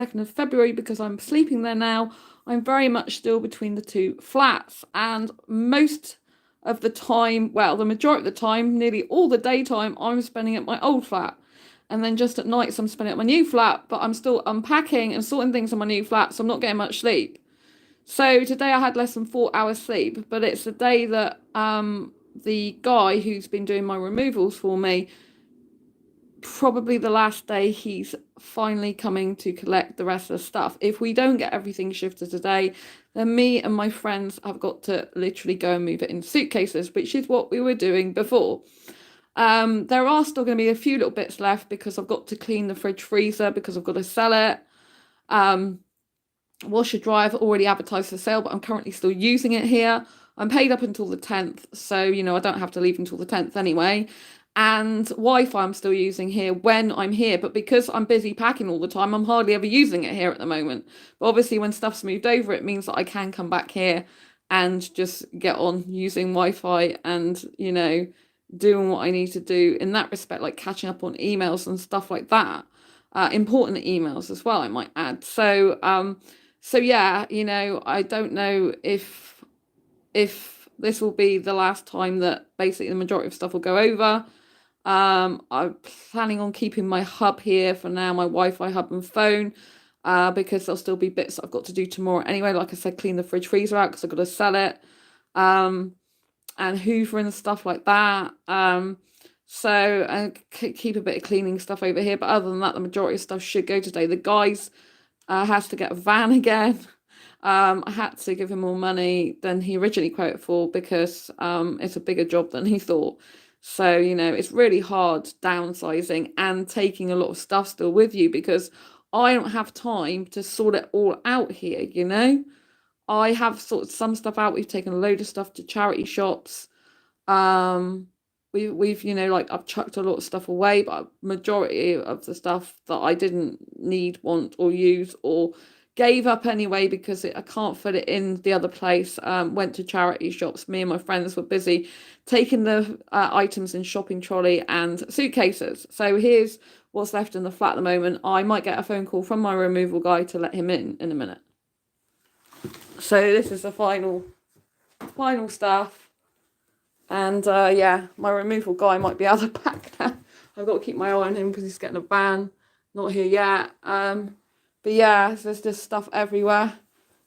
2nd of February because I'm sleeping there now. I'm very much still between the two flats, and most of the time, well, the majority of the time, nearly all the daytime, I'm spending at my old flat. And then just at nights, I'm spending at my new flat, but I'm still unpacking and sorting things in my new flat, so I'm not getting much sleep. So today I had less than 4 hours sleep, but it's the day that the guy who's been doing my removals for me, probably the last day he's finally coming to collect the rest of the stuff. If we don't get everything shifted today, then me and my friends have got to literally go and move it in suitcases, which is what we were doing before. There are still going to be a few little bits left because I've got to clean the fridge freezer because I've got to sell it. Washer dryer, I've already advertised for sale, but I'm currently still using it here. I'm paid up until the 10th, so I don't have to leave until the 10th anyway. And Wi-Fi I'm still using here when I'm here, but because I'm busy packing all the time, I'm hardly ever using it here at the moment. But obviously when stuff's moved over, it means that I can come back here and just get on using Wi-Fi and, doing what I need to do in that respect, like catching up on emails and stuff like that. Important emails as well, I might add. So yeah, I don't know if this will be the last time that basically the majority of stuff will go over. I'm planning on keeping my hub here for now, my Wi-Fi hub and phone, because there'll still be bits that I've got to do tomorrow anyway. Like I said, clean the fridge freezer out because I've got to sell it, and hoover and stuff like that. So and keep a bit of cleaning stuff over here. But other than that, the majority of stuff should go today. The guys has to get a van again. I had to give him more money than he originally quoted for because it's a bigger job than he thought. So, it's really hard downsizing and taking a lot of stuff still with you because I don't have time to sort it all out here, I have sorted some stuff out. We've taken a load of stuff to charity shops. We've like I've chucked a lot of stuff away, but majority of the stuff that I didn't need, want, or use, or gave up anyway because I can't fit it in the other place. Went to charity shops. Me and my friends were busy taking the items in shopping trolley and suitcases. So here's what's left in the flat at the moment. I might get a phone call from my removal guy to let him in a minute. So this is the final stuff. And yeah, my removal guy might be out of the back now. I've got to keep my eye on him because he's getting a van. Not here yet. But yeah, there's just stuff everywhere.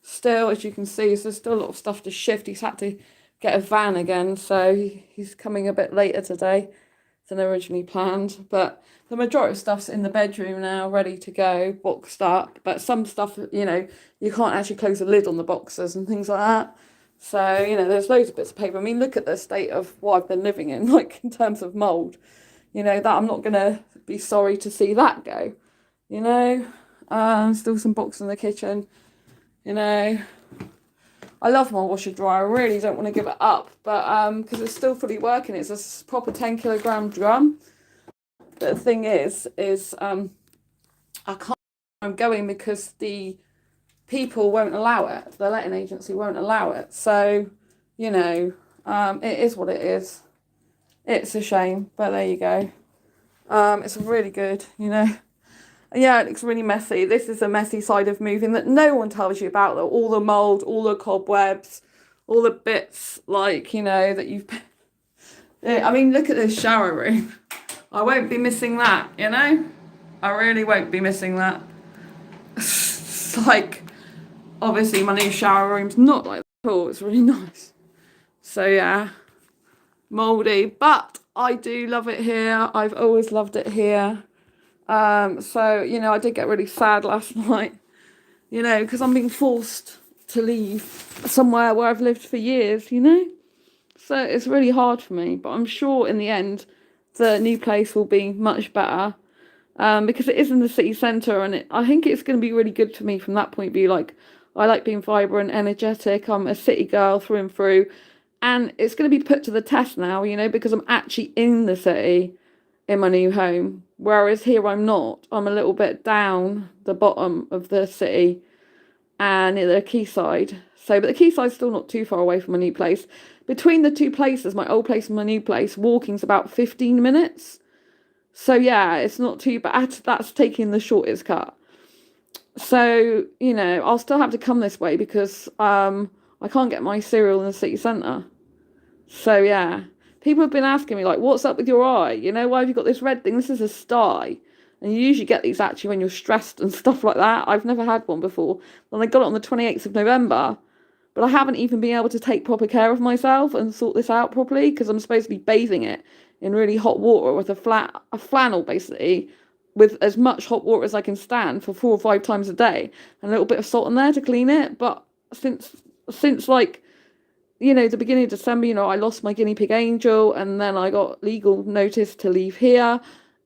Still, as you can see, there's still a lot of stuff to shift. He's had to get a van again, so he's coming a bit later today than originally planned. But the majority of stuff's in the bedroom now, ready to go, boxed up. But some stuff, you can't actually close the lid on the boxes and things like that. So, there's loads of bits of paper. I mean, look at the state of what I've been living in, like in terms of mould. That I'm not going to be sorry to see that go, still some boxes in the kitchen, I love my washer dryer. I really don't want to give it up, but because it's still fully working. It's a proper 10 kilogram drum. But the thing is I can't. I'm going because the people won't allow it. The letting agency won't allow it. So, it is what it is. It's a shame, but there you go. It's really good, Yeah, it looks really messy. This is a messy side of moving that no one tells you about, though. All the mould, all the cobwebs, all the bits, that you've... I mean, look at this shower room. I won't be missing that, I really won't be missing that. It's obviously my new shower room's not like that at all. It's really nice. So, yeah, mouldy. But I do love it here. I've always loved it here. So, I did get really sad last night, because I'm being forced to leave somewhere where I've lived for years, So it's really hard for me, but I'm sure in the end, the new place will be much better, because it is in the city centre, and I think it's going to be really good for me from that point of view. I like being vibrant, energetic. I'm a city girl through and through, and it's going to be put to the test now, because I'm actually in the city in my new home, whereas here I'm not. I'm a little bit down the bottom of the city and in the quayside. But the quayside's still not too far away from my new place. Between the two places, my old place and my new place, walking's about 15 minutes. So yeah, it's not too bad. That's taking the shortest cut. So, I'll still have to come this way because I can't get my cereal in the city centre. So yeah, people have been asking me like, "What's up with your eye? Why have you got this red thing? This is a sty." And you usually get these actually when you're stressed and stuff like that. I've never had one before. And I got it on the 28th of November, but I haven't even been able to take proper care of myself and sort this out properly because I'm supposed to be bathing it in really hot water with a flannel basically, with as much hot water as I can stand for 4 or 5 times a day, and a little bit of salt in there to clean it. But since like the beginning of December, I lost my guinea pig Angel, and then I got legal notice to leave here.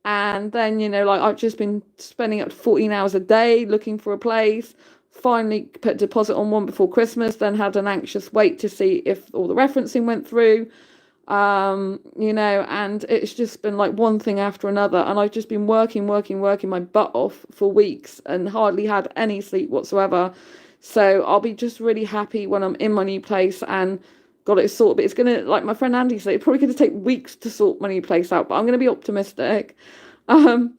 And then, like I've just been spending up to 14 hours a day looking for a place. Finally put a deposit on one before Christmas, then had an anxious wait to see if all the referencing went through. And it's just been like one thing after another. And I've just been working my butt off for weeks and hardly had any sleep whatsoever. So I'll be just really happy when I'm in my new place and got it sorted. But it's going to, like my friend Andy said, it's probably going to take weeks to sort my new place out. But I'm going to be optimistic. It'll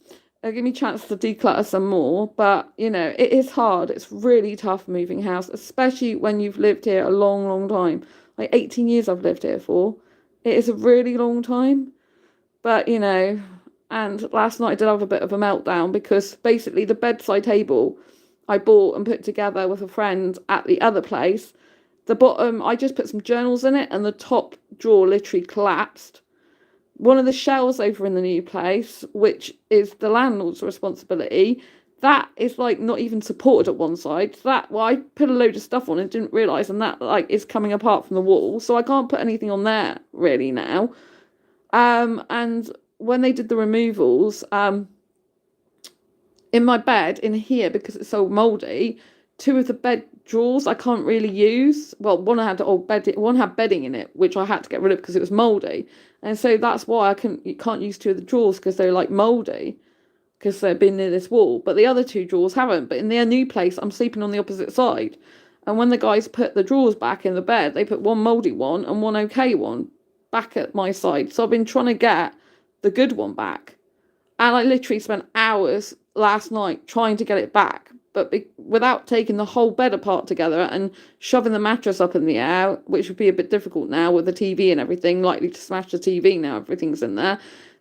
give me a chance to declutter some more. But, it is hard. It's really tough moving house, especially when you've lived here a long, long time. Like 18 years I've lived here for. It is a really long time. But, and last night I did have a bit of a meltdown because basically the bedside table I bought and put together with a friend at the other place, the bottom, I just put some journals in it and the top drawer literally collapsed. One of the shelves over in the new place, which is the landlord's responsibility, that is like not even supported at one side. I put a load of stuff on and didn't realise, and that like is coming apart from the wall, so I can't put anything on there really now. And when they did the removals, in my bed in here, because it's so mouldy, two of the bed drawers I can't really use. Well, one had bedding in it, which I had to get rid of because it was mouldy, and so that's why you can't use two of the drawers because they're like mouldy because they've been near this wall. But the other two drawers haven't. But in their new place, I'm sleeping on the opposite side, and when the guys put the drawers back in the bed, they put one mouldy one and one okay one back at my side. So I've been trying to get the good one back. And I literally spent hours last night trying to get it back, but without taking the whole bed apart together and shoving the mattress up in the air, which would be a bit difficult now with the TV and everything, likely to smash the TV now everything's in there,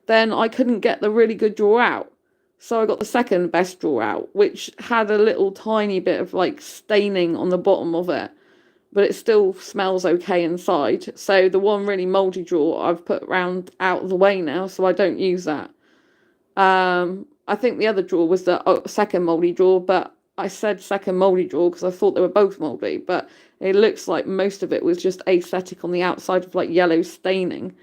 then I couldn't get the really good drawer out. So I got the second best drawer out, which had a little tiny bit of like staining on the bottom of it, but it still smells okay inside. So the one really mouldy drawer I've put round out of the way now, so I don't use that. I think the other drawer was the second mouldy drawer, but I said second mouldy drawer because I thought they were both mouldy, but it looks like most of it was just aesthetic on the outside of like yellow staining,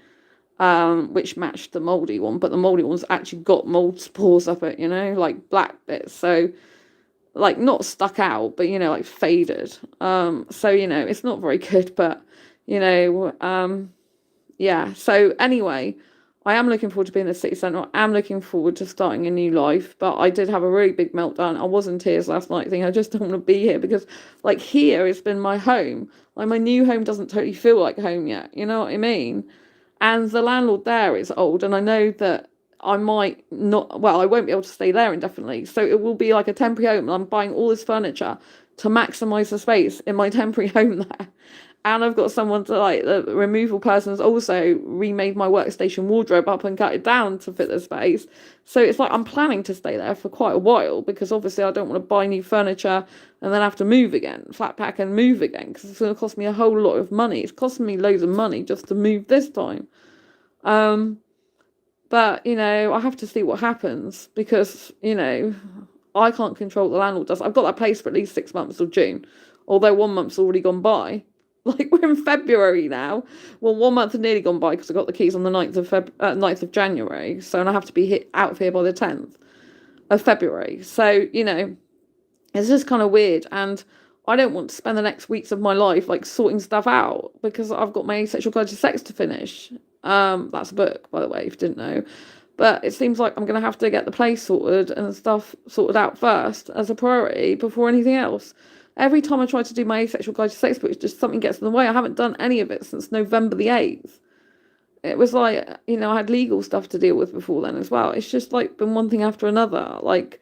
which matched the mouldy one, but the mouldy one's actually got mould spores up it, like black bits, so like not stuck out, but like faded. So it's not very good, but yeah. So anyway, I am looking forward to being in the city centre. I am looking forward to starting a new life, but I did have a really big meltdown. I was in tears last night thinking I just don't want to be here because like here has been my home. Like my new home doesn't totally feel like home yet. You know what I mean? And the landlord there is old, and I know that I might not, well, I won't be able to stay there indefinitely. So it will be like a temporary home. I'm buying all this furniture to maximise the space in my temporary home there. And I've got someone to like, the removal person has also remade my workstation wardrobe up and cut it down to fit the space. So it's like I'm planning to stay there for quite a while because obviously I don't want to buy new furniture and then have to move again, flat pack and move again, because it's going to cost me a whole lot of money. It's costing me loads of money just to move this time. But, I have to see what happens because, I can't control what the landlord does. I've got that place for at least 6 months till June, although 1 month's already gone by. Like, we're in February now. Well, 1 month had nearly gone by because I got the keys on the 9th of January. So, and I have to be out of here by the 10th of February. So, it's just kind of weird. And I don't want to spend the next weeks of my life, like, sorting stuff out because I've got my Asexual Guide to Sex to finish. That's a book, by the way, if you didn't know. But it seems like I'm going to have to get the place sorted and stuff sorted out first as a priority before anything else. Every time I try to do my Asexual Guide to Sex book, it's just something gets in the way. I haven't done any of it since November the 8th. It was like, I had legal stuff to deal with before then as well. It's just like been one thing after another. Like,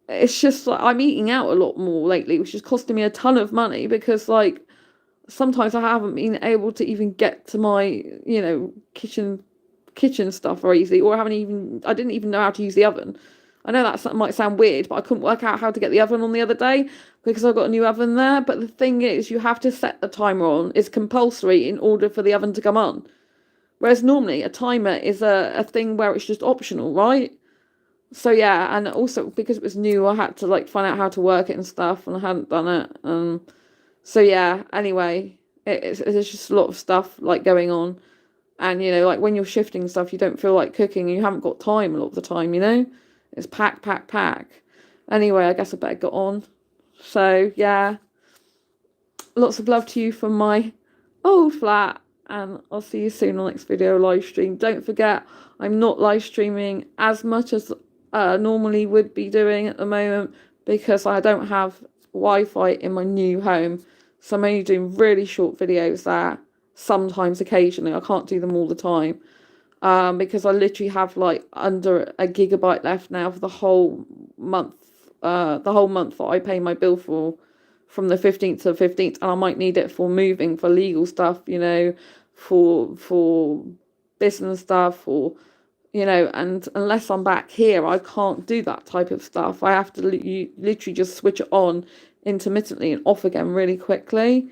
it's just like I'm eating out a lot more lately, which is costing me a ton of money because like sometimes I haven't been able to even get to my, you know, kitchen stuff very easily, or I didn't even know how to use the oven. I know that might sound weird, but I couldn't work out how to get the oven on the other day because I got a new oven there. But the thing is, you have to set the timer on. It's compulsory in order for the oven to come on. Whereas normally a timer is a thing where it's just optional, right? So yeah, and also because it was new, I had to like find out how to work it and stuff, and I hadn't done it. So yeah, anyway, it's just a lot of stuff like going on. And you know, like when you're shifting stuff, you don't feel like cooking, you haven't got time a lot of the time, you know? It's pack, pack, pack. Anyway, I guess I better get on. So yeah, lots of love to you from my old flat, and I'll see you soon on the next video live stream. Don't forget, I'm not live streaming as much as normally would be doing at the moment because I don't have Wi-Fi in my new home, so I'm only doing really short videos there. Sometimes, occasionally, I can't do them all the time because I literally have like under a gigabyte left now for the whole month. The whole month that I pay my bill for, from the 15th to the 15th, and I might need it for moving, for legal stuff, you know, for business stuff, or you know, and unless I'm back here, I can't do that type of stuff. I have to literally just switch it on intermittently and off again really quickly.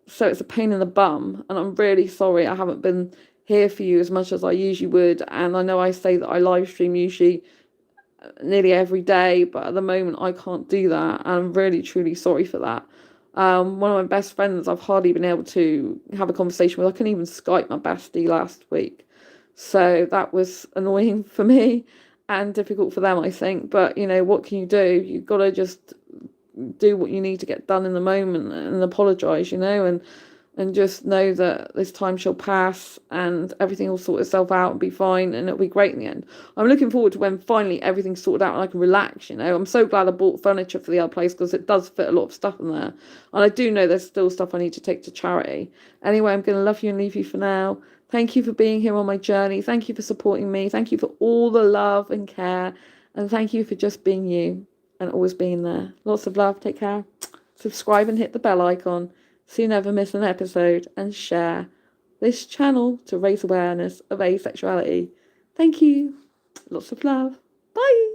So it's a pain in the bum, and I'm really sorry I haven't been here for you as much as I usually would. And I know I say that I live stream usually nearly every day, but at the moment I can't do that, and I'm really truly sorry for that. One of my best friends I've hardly been able to have a conversation with. I couldn't even Skype my bestie last week, so that was annoying for me and difficult for them, I think. But you know, what can you do? You've got to just do what you need to get done in the moment and apologize, you know, and just know that this time shall pass and everything will sort itself out and be fine, and it'll be great in the end. I'm looking forward to when finally everything's sorted out and I can relax, you know. I'm so glad I bought furniture for the other place because it does fit a lot of stuff in there. And I do know there's still stuff I need to take to charity. Anyway, I'm going to love you and leave you for now. Thank you for being here on my journey. Thank you for supporting me. Thank you for all the love and care. And thank you for just being you and always being there. Lots of love. Take care. Subscribe and hit the bell icon so you never miss an episode, and share this channel to raise awareness of asexuality. Thank you. Lots of love. Bye.